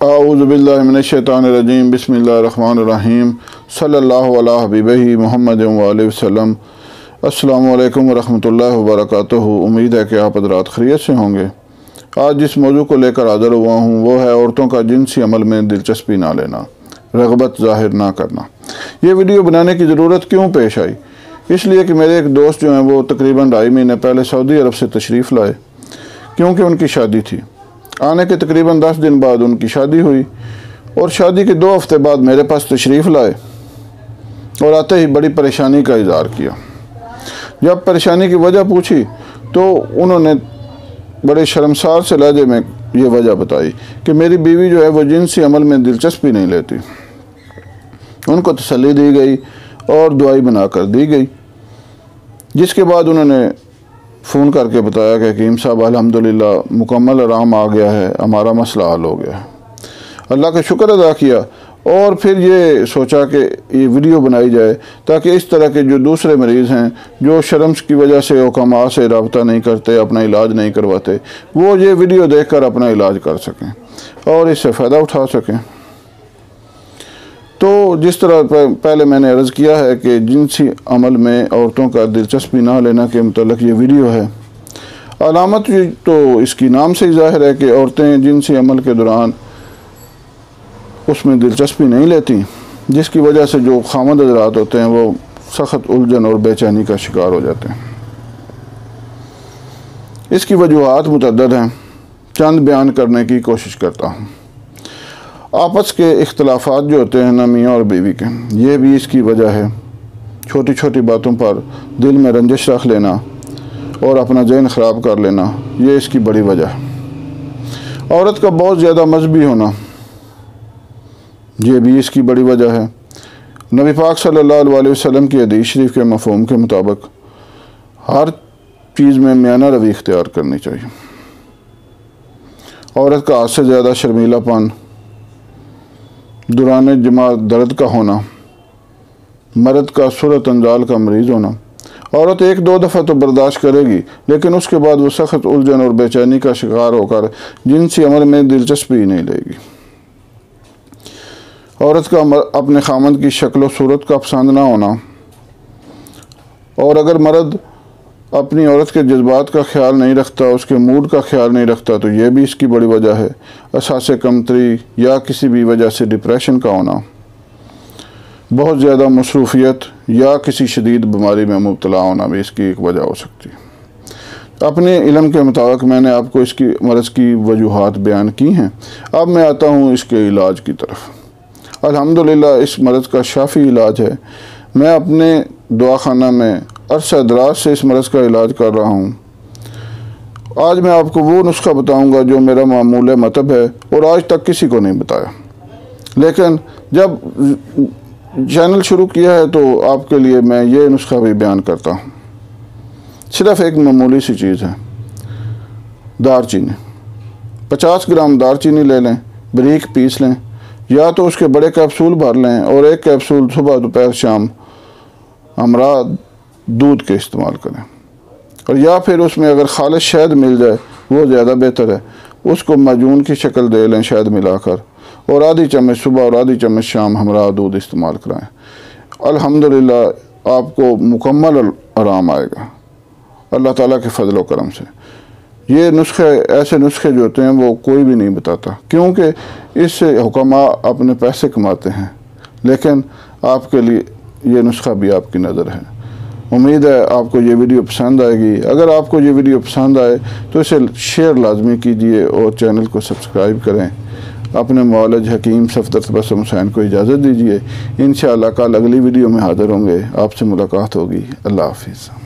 औज़ुबिल्लाहि मिनश्शैतानिर्रजीम बिस्मिल्लाहिर्रहमानिर्रहीम सल्लल्लाहु अला हबीबिही मुहम्मद व आलिहि वसल्लम। अस्सलामु अलैकुम वरहमतुल्लाहि वबरकातुहू। उम्मीद है कि आप हज़रात खैरियत से होंगे। आज जिस मौजू को लेकर हाज़िर हुआ हूँ वो है औरतों का जिनसी अमल में दिलचस्पी ना लेना, रग़बत ज़ाहिर ना करना। ये वीडियो बनाने की ज़रूरत क्यों पेश आई? इसलिए कि मेरे एक दोस्त जो हैं वो तकरीबन 2.5 महीने पहले सऊदी अरब से तशरीफ़ लाए, क्योंकि उनकी शादी थी। आने के तकरीबन 10 दिन बाद उनकी शादी हुई और शादी के 2 हफ़्ते बाद मेरे पास तशरीफ़ लाए और आते ही बड़ी परेशानी का इज़हार किया। जब परेशानी की वजह पूछी तो उन्होंने बड़े शर्मसार से लहजे में ये वजह बताई कि मेरी बीवी जो है वो जिनसी अमल में दिलचस्पी नहीं लेती। उनको तसल्ली दी गई और दुआई बना कर दी गई, जिसके बाद उन्होंने फ़ोन करके बताया कि हकीम साहब अल्हम्दुलिल्लाह मुकम्मल आराम आ गया है, हमारा मसला हल हो गया है। अल्लाह का शुक्र अदा किया और फिर ये सोचा कि ये वीडियो बनाई जाए ताकि इस तरह के जो दूसरे मरीज़ हैं जो शर्म की वजह से हुक्मा से रब्ता नहीं करते, अपना इलाज नहीं करवाते, वो ये वीडियो देखकर अपना इलाज कर सकें और इससे फ़ायदा उठा सकें। तो जिस तरह पहले मैंने अर्ज़ किया है कि जिनसी अमल में औरतों का दिलचस्पी ना लेना के मुतल्लिक़ ये वीडियो है। अलामत तो इसकी नाम से ही ज़ाहिर है कि औरतें जिनसी अमल के दौरान उसमें दिलचस्पी नहीं लेती, जिसकी वजह से जो खामद हज़रात होते हैं वो सख्त उलझन और बेचैनी का शिकार हो जाते हैं। इसकी वजूहात मुतअद्दिद हैं, चंद बयान करने की कोशिश करता हूँ। आपस के इख्तलाफात जो होते हैं ना मियाँ और बीवी के, ये भी इसकी वजह है। छोटी छोटी बातों पर दिल में रंजिश रख लेना और अपना ज़हन ख़राब कर लेना, ये इसकी बड़ी वजह है। औरत का बहुत ज़्यादा मजहबी होना, ये भी इसकी बड़ी वजह है। नबी पाक सल्लल्लाहु अलैहि वसल्लम की हदीस शरीफ के मफ़हूम के मुताबिक हर चीज़ में मियाना रवि इख्तियार करनी चाहिए। औरत का हद से ज़्यादा शर्मीलापन, दौरान जमा दर्द का होना, मर्द का सूरत अंजाल का मरीज़ होना। औरत 1-2 दफ़ा तो बर्दाश्त करेगी, लेकिन उसके बाद वो सख्त उलझन और बेचैनी का शिकार होकर जिनसी अमल में दिलचस्पी ही नहीं लेगी। औरत का अपने खामद की शक्ल सूरत का पसंद ना होना, और अगर मर्द अपनी औरत के जज्बात का ख्याल नहीं रखता, उसके मूड का ख्याल नहीं रखता, तो ये भी इसकी बड़ी वजह है। असासे कमतरी या किसी भी वजह से डिप्रेशन का होना, बहुत ज़्यादा मसरूफ़ियत या किसी शदीद बीमारी में मुब्तला होना भी इसकी एक वजह हो सकती है। अपने इल्म के मुताबिक मैंने आपको इसकी मर्ज़ की वजूहात बयान की हैं। अब मैं आता हूँ इसके इलाज की तरफ। अल्हम्दुलिल्लाह इस मर्ज़ का शाफ़ी इलाज है। मैं अपने दवाखाना में अरसा दराज से इस मर्ज़ का इलाज कर रहा हूँ। आज मैं आपको वो नुस्खा बताऊँगा जो मेरा मामूल मतलब है और आज तक किसी को नहीं बताया, लेकिन जब चैनल शुरू किया है तो आपके लिए मैं ये नुस्खा भी बयान करता हूँ। सिर्फ़ एक मामूली सी चीज़ है, दारचीनी। 50 ग्राम दारचीनी ले लें, बारीक पीस लें, या तो उसके बड़े कैप्सूल भर लें और एक कैप्सूल सुबह दोपहर शाम हमरा दूध के इस्तेमाल करें, और या फिर उसमें अगर खालिश शहद मिल जाए वो ज़्यादा बेहतर है। उसको माजून की शक्ल दे लें शहद मिलाकर, और आधी चम्मच सुबह और आधी चम्मच शाम हमरा दूध इस्तेमाल कराएं। अल्हम्दुलिल्लाह आपको मुकम्मल आराम आएगा अल्लाह ताला के फजल व करम से। ये नुस्खे, ऐसे नुस्खे जो होते हैं वो कोई भी नहीं बताता, क्योंकि इससे हुक्मा अपने पैसे कमाते हैं, लेकिन आपके लिए ये नुस्खा भी आपकी नज़र है। उम्मीद है आपको ये वीडियो पसंद आएगी। अगर आपको ये वीडियो पसंद आए तो इसे शेयर लाजमी कीजिए और चैनल को सब्सक्राइब करें। अपने मौलज हकीम सफदर तबस्सुम हुसैन को इजाज़त दीजिए। इंशाअल्लाह कल अगली वीडियो में हाज़िर होंगे, आपसे मुलाकात होगी। अल्लाह हाफ़िज़।